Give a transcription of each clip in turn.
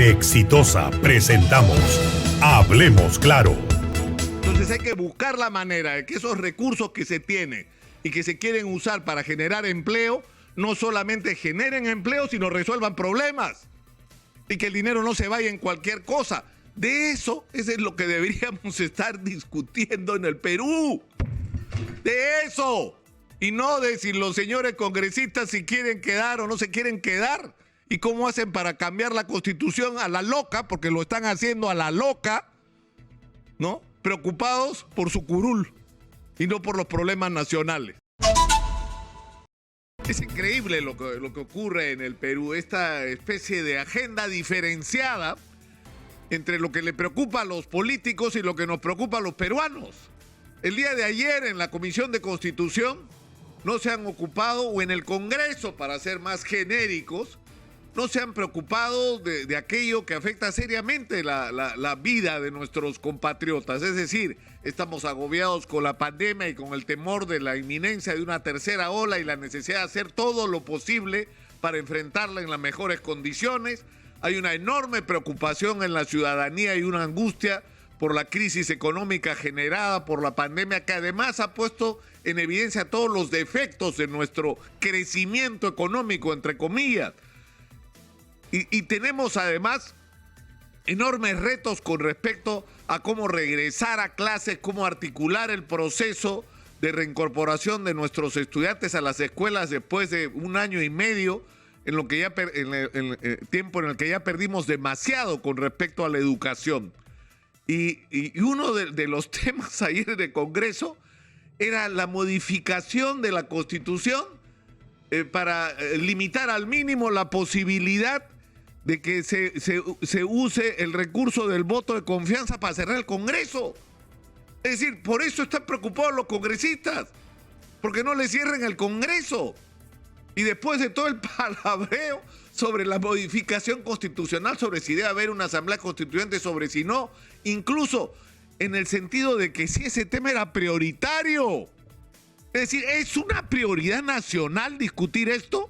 En Exitosa presentamos Hablemos Claro. Entonces hay que buscar la manera de que esos recursos que se tienen y que se quieren usar para generar empleo, no solamente generen empleo, sino resuelvan problemas. Y que el dinero no se vaya en cualquier cosa. De eso es lo que deberíamos estar discutiendo en el Perú. De eso. Y no de si los señores congresistas si quieren quedar o no se quieren quedar. Y cómo hacen para cambiar la Constitución a la loca, porque lo están haciendo a la loca, ¿no? Preocupados por su curul y no por los problemas nacionales. Es increíble lo que ocurre en el Perú, esta especie de agenda diferenciada entre lo que le preocupa a los políticos y lo que nos preocupa a los peruanos. El día de ayer en la Comisión de Constitución no se han ocupado, o en el Congreso, para ser más genéricos, no se han preocupado de aquello que afecta seriamente la vida de nuestros compatriotas. Es decir, estamos agobiados con la pandemia y con el temor de la inminencia de una tercera ola y la necesidad de hacer todo lo posible para enfrentarla en las mejores condiciones. Hay una enorme preocupación en la ciudadanía y una angustia por la crisis económica generada por la pandemia, que además ha puesto en evidencia todos los defectos de nuestro crecimiento económico, entre comillas. Y tenemos además enormes retos con respecto a cómo regresar a clases, cómo articular el proceso de reincorporación de nuestros estudiantes a las escuelas después de un año y medio, en lo que ya tiempo en el que ya perdimos demasiado con respecto a la educación. Y uno de los temas ayer en el Congreso era la modificación de la Constitución para limitar al mínimo la posibilidad de que se use el recurso del voto de confianza para cerrar el Congreso. Es decir, por eso están preocupados los congresistas, porque no le cierren el Congreso. Y después de todo el palabreo sobre la modificación constitucional, sobre si debe haber una asamblea constituyente, sobre si no, incluso en el sentido de que si ese tema era prioritario. Es decir, ¿es una prioridad nacional discutir esto?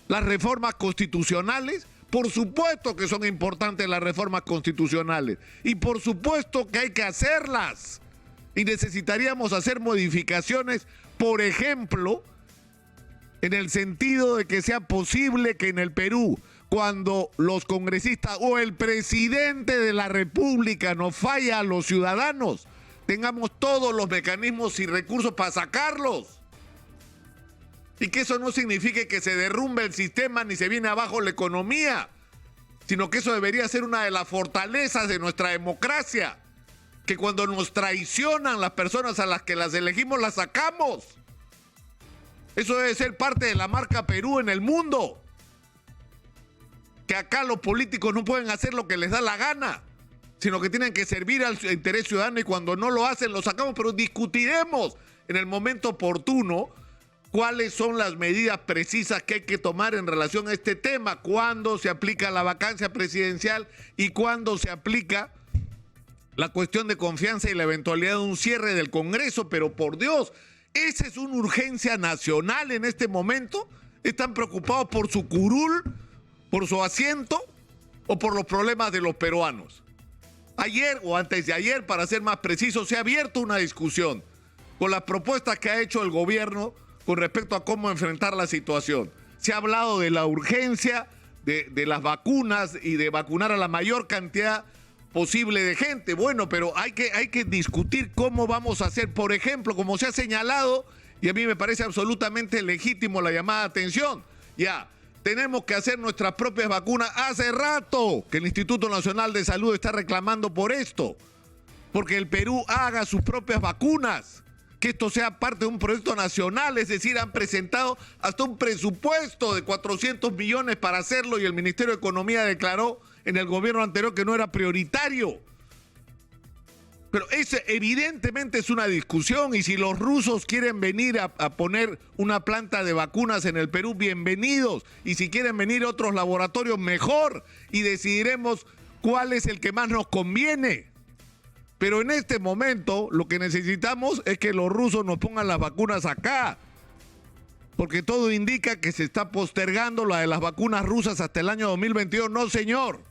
Las reformas constitucionales, por supuesto que son importantes las reformas constitucionales y por supuesto que hay que hacerlas y necesitaríamos hacer modificaciones, por ejemplo, en el sentido de que sea posible que en el Perú, cuando los congresistas o el presidente de la República nos falla a los ciudadanos, tengamos todos los mecanismos y recursos para sacarlos. Y que eso no signifique que se derrumbe el sistema ni se viene abajo la economía, sino que eso debería ser una de las fortalezas de nuestra democracia, que cuando nos traicionan las personas a las que las elegimos, las sacamos. Eso debe ser parte de la marca Perú en el mundo, que acá los políticos no pueden hacer lo que les da la gana, sino que tienen que servir al interés ciudadano y cuando no lo hacen, lo sacamos, pero discutiremos en el momento oportuno cuáles son las medidas precisas que hay que tomar en relación a este tema, cuándo se aplica la vacancia presidencial y cuándo se aplica la cuestión de confianza y la eventualidad de un cierre del Congreso. Pero por Dios, ¿esa es una urgencia nacional en este momento? ¿Están preocupados por su curul, por su asiento o por los problemas de los peruanos? Ayer o antes de ayer, para ser más preciso, se ha abierto una discusión con las propuestas que ha hecho el gobierno con respecto a cómo enfrentar la situación. Se ha hablado de la urgencia de las vacunas y de vacunar a la mayor cantidad posible de gente. Bueno, pero hay que discutir cómo vamos a hacer, por ejemplo, como se ha señalado, y a mí me parece absolutamente legítimo la llamada de atención. Ya, tenemos que hacer nuestras propias vacunas. Hace rato que el Instituto Nacional de Salud está reclamando por esto, porque el Perú haga sus propias vacunas, que esto sea parte de un proyecto nacional, es decir, han presentado hasta un presupuesto de 400 millones para hacerlo y el Ministerio de Economía declaró en el gobierno anterior que no era prioritario. Pero ese evidentemente es una discusión y si los rusos quieren venir a poner una planta de vacunas en el Perú, bienvenidos. Y si quieren venir otros laboratorios, mejor. Y decidiremos cuál es el que más nos conviene. Pero en este momento lo que necesitamos es que los rusos nos pongan las vacunas acá. porque todo indica que se está postergando la de las vacunas rusas hasta el año 2022. No, señor.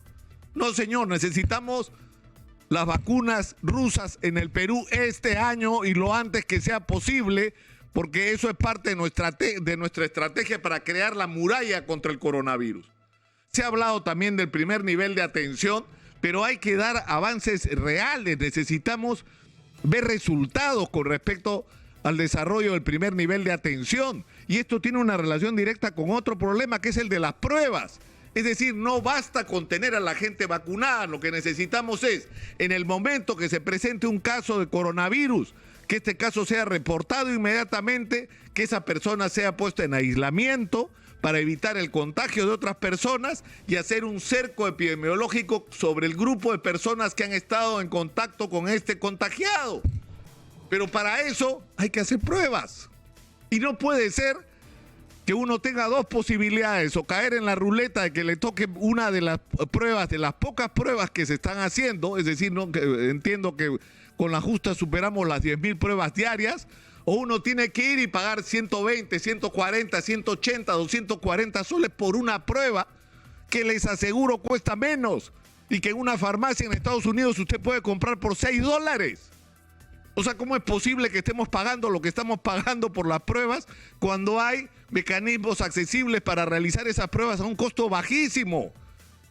No, señor. Necesitamos las vacunas rusas en el Perú este año y lo antes que sea posible, porque eso es parte de nuestra estrategia para crear la muralla contra el coronavirus. Se ha hablado también del primer nivel de atención, pero hay que dar avances reales. Necesitamos ver resultados con respecto al desarrollo del primer nivel de atención. Y esto tiene una relación directa con otro problema, que es el de las pruebas. Es decir, no basta con tener a la gente vacunada. Lo que necesitamos es, en el momento que se presente un caso de coronavirus, que este caso sea reportado inmediatamente, que esa persona sea puesta en aislamiento para evitar el contagio de otras personas y hacer un cerco epidemiológico sobre el grupo de personas que han estado en contacto con este contagiado. Pero para eso hay que hacer pruebas. Y no puede ser que uno tenga dos posibilidades, o caer en la ruleta de que le toque una de las pruebas, de las pocas pruebas que se están haciendo, es decir, no, que entiendo que con la justa superamos las 10.000 pruebas diarias, o uno tiene que ir y pagar 120, 140, 180, 240 soles por una prueba que les aseguro cuesta menos y que en una farmacia en Estados Unidos usted puede comprar por $6. O sea, ¿cómo es posible que estemos pagando lo que estamos pagando por las pruebas cuando hay mecanismos accesibles para realizar esas pruebas a un costo bajísimo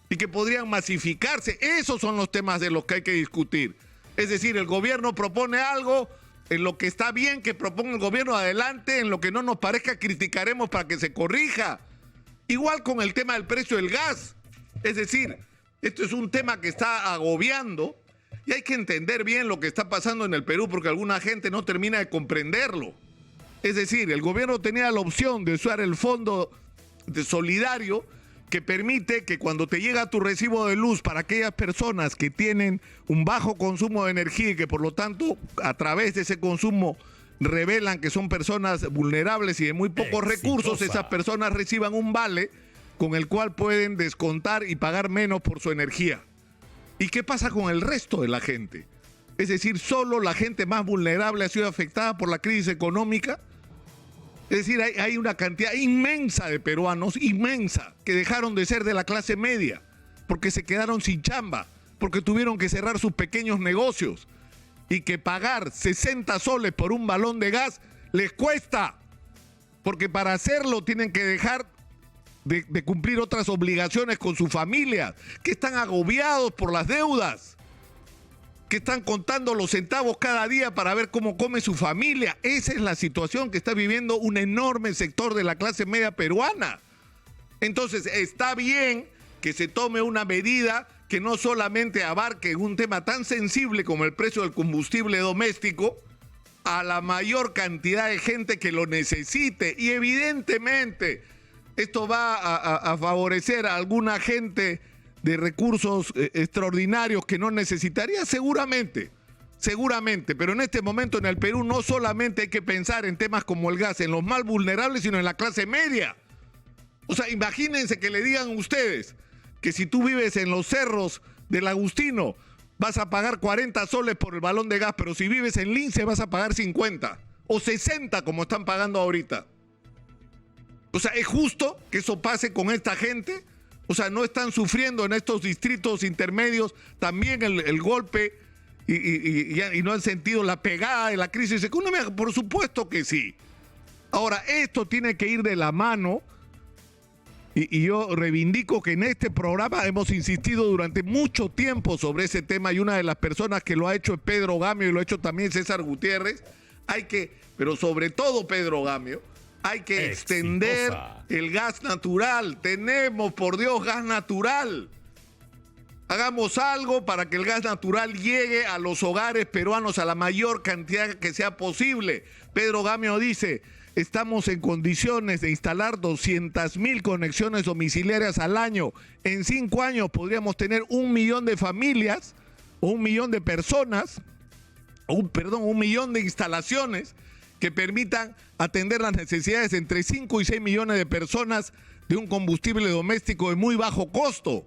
y que podrían masificarse? Esos son los temas de los que hay que discutir. Es decir, el gobierno propone algo, en lo que está bien que proponga el gobierno, adelante, en lo que no nos parezca criticaremos para que se corrija. Igual con el tema del precio del gas. Es decir, esto es un tema que está agobiando. Y hay que entender bien lo que está pasando en el Perú porque alguna gente no termina de comprenderlo. Es decir, el gobierno tenía la opción de usar el fondo solidario que permite que cuando te llega tu recibo de luz para aquellas personas que tienen un bajo consumo de energía y que por lo tanto a través de ese consumo revelan que son personas vulnerables y de muy pocos recursos, esas personas reciban un vale con el cual pueden descontar y pagar menos por su energía. ¿Y qué pasa con el resto de la gente? Es decir, solo la gente más vulnerable ha sido afectada por la crisis económica. Es decir, hay una cantidad inmensa de peruanos, inmensa, que dejaron de ser de la clase media, porque se quedaron sin chamba, porque tuvieron que cerrar sus pequeños negocios y que pagar 60 soles por un balón de gas les cuesta, porque para hacerlo tienen que dejar de cumplir otras obligaciones con su familia, que están agobiados por las deudas, que están contando los centavos cada día para ver cómo come su familia. Esa es la situación que está viviendo un enorme sector de la clase media peruana. Entonces, está bien que se tome una medida que no solamente abarque un tema tan sensible como el precio del combustible doméstico a la mayor cantidad de gente que lo necesite. Y evidentemente esto va a favorecer a alguna gente de recursos extraordinarios que no necesitaría, seguramente, pero en este momento en el Perú no solamente hay que pensar en temas como el gas, en los más vulnerables, sino en la clase media. O sea, imagínense que le digan ustedes que si tú vives en los cerros del Agustino vas a pagar 40 soles por el balón de gas, pero si vives en Lince vas a pagar 50 o 60 como están pagando ahorita. O sea, ¿es justo que eso pase con esta gente? O sea, ¿no están sufriendo en estos distritos intermedios también el golpe y no han sentido la pegada de la crisis económica? Por supuesto que sí. Ahora, esto tiene que ir de la mano y yo reivindico que en este programa hemos insistido durante mucho tiempo sobre ese tema y una de las personas que lo ha hecho es Pedro Gamio y lo ha hecho también César Gutiérrez. Pero sobre todo Pedro Gamio, hay que extender el gas natural. Tenemos, por Dios, gas natural. Hagamos algo para que el gas natural llegue a los hogares peruanos a la mayor cantidad que sea posible. Pedro Gamio dice, estamos en condiciones de instalar 200.000 conexiones domiciliarias al año. En 5 años podríamos tener 1 millón de familias, o 1 millón de personas, 1 millón de instalaciones que permitan atender las necesidades de entre 5 y 6 millones de personas de un combustible doméstico de muy bajo costo,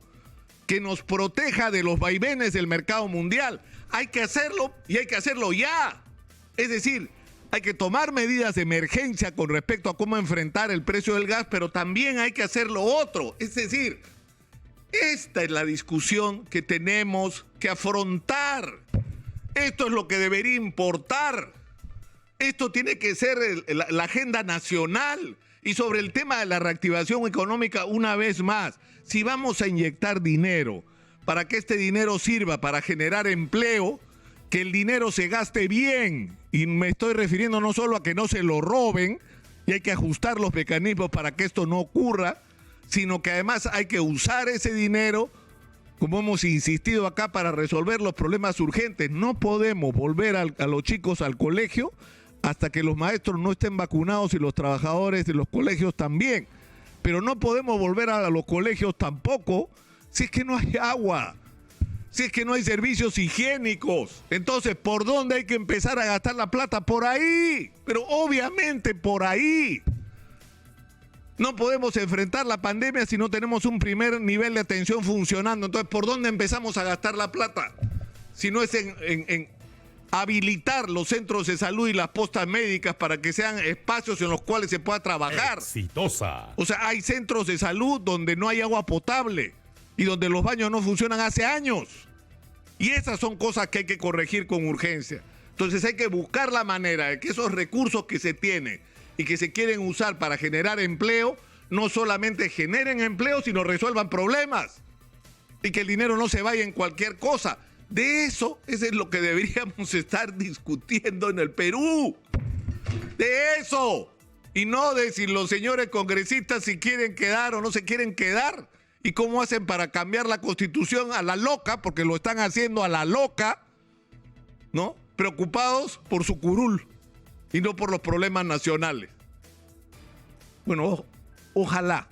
que nos proteja de los vaivenes del mercado mundial. Hay que hacerlo y hay que hacerlo ya. Es decir, Hay que tomar medidas de emergencia con respecto a cómo enfrentar el precio del gas, pero también hay que hacer lo otro. Es decir, esta es la discusión que tenemos que afrontar. Esto es lo que debería importar. Esto tiene que ser la agenda nacional. Y sobre el tema de la reactivación económica, una vez más, si vamos a inyectar dinero para que este dinero sirva para generar empleo, que el dinero se gaste bien. Y me estoy refiriendo no solo a que no se lo roben, y hay que ajustar los mecanismos para que esto no ocurra, sino que además hay que usar ese dinero, como hemos insistido acá, para resolver los problemas urgentes. No podemos volver a los chicos al colegio hasta que los maestros no estén vacunados y los trabajadores de los colegios también. Pero no podemos volver a los colegios tampoco si es que no hay agua, si es que no hay servicios higiénicos. Entonces, ¿por dónde hay que empezar a gastar la plata? Por ahí, pero obviamente por ahí. No podemos enfrentar la pandemia si no tenemos un primer nivel de atención funcionando. Entonces, ¿por dónde empezamos a gastar la plata? Si no es en habilitar los centros de salud y las postas médicas para que sean espacios en los cuales se pueda trabajar. Exitosa. O sea, hay centros de salud donde no hay agua potable y donde los baños no funcionan hace años. Y esas son cosas que hay que corregir con urgencia. Entonces hay que buscar la manera de que esos recursos que se tienen y que se quieren usar para generar empleo, no solamente generen empleo, sino resuelvan problemas. Y que el dinero no se vaya en cualquier cosa. De eso es lo que deberíamos estar discutiendo en el Perú. De eso. Y no de si los señores congresistas si quieren quedar o no se quieren quedar. Y cómo hacen para cambiar la Constitución a la loca, porque lo están haciendo a la loca, ¿no? Preocupados por su curul y no por los problemas nacionales. Bueno, ojalá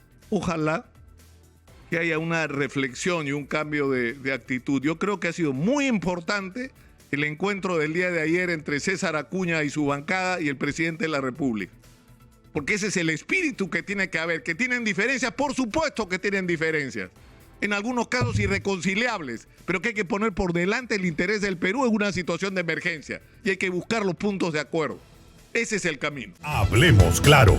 que haya una reflexión y un cambio de actitud. Yo creo que ha sido muy importante el encuentro del día de ayer entre César Acuña y su bancada y el presidente de la República. Porque ese es el espíritu que tiene que haber. Que tienen diferencias, por supuesto que tienen diferencias. En algunos casos irreconciliables, pero que hay que poner por delante el interés del Perú en una situación de emergencia. Y hay que buscar los puntos de acuerdo. Ese es el camino. Hablemos claro.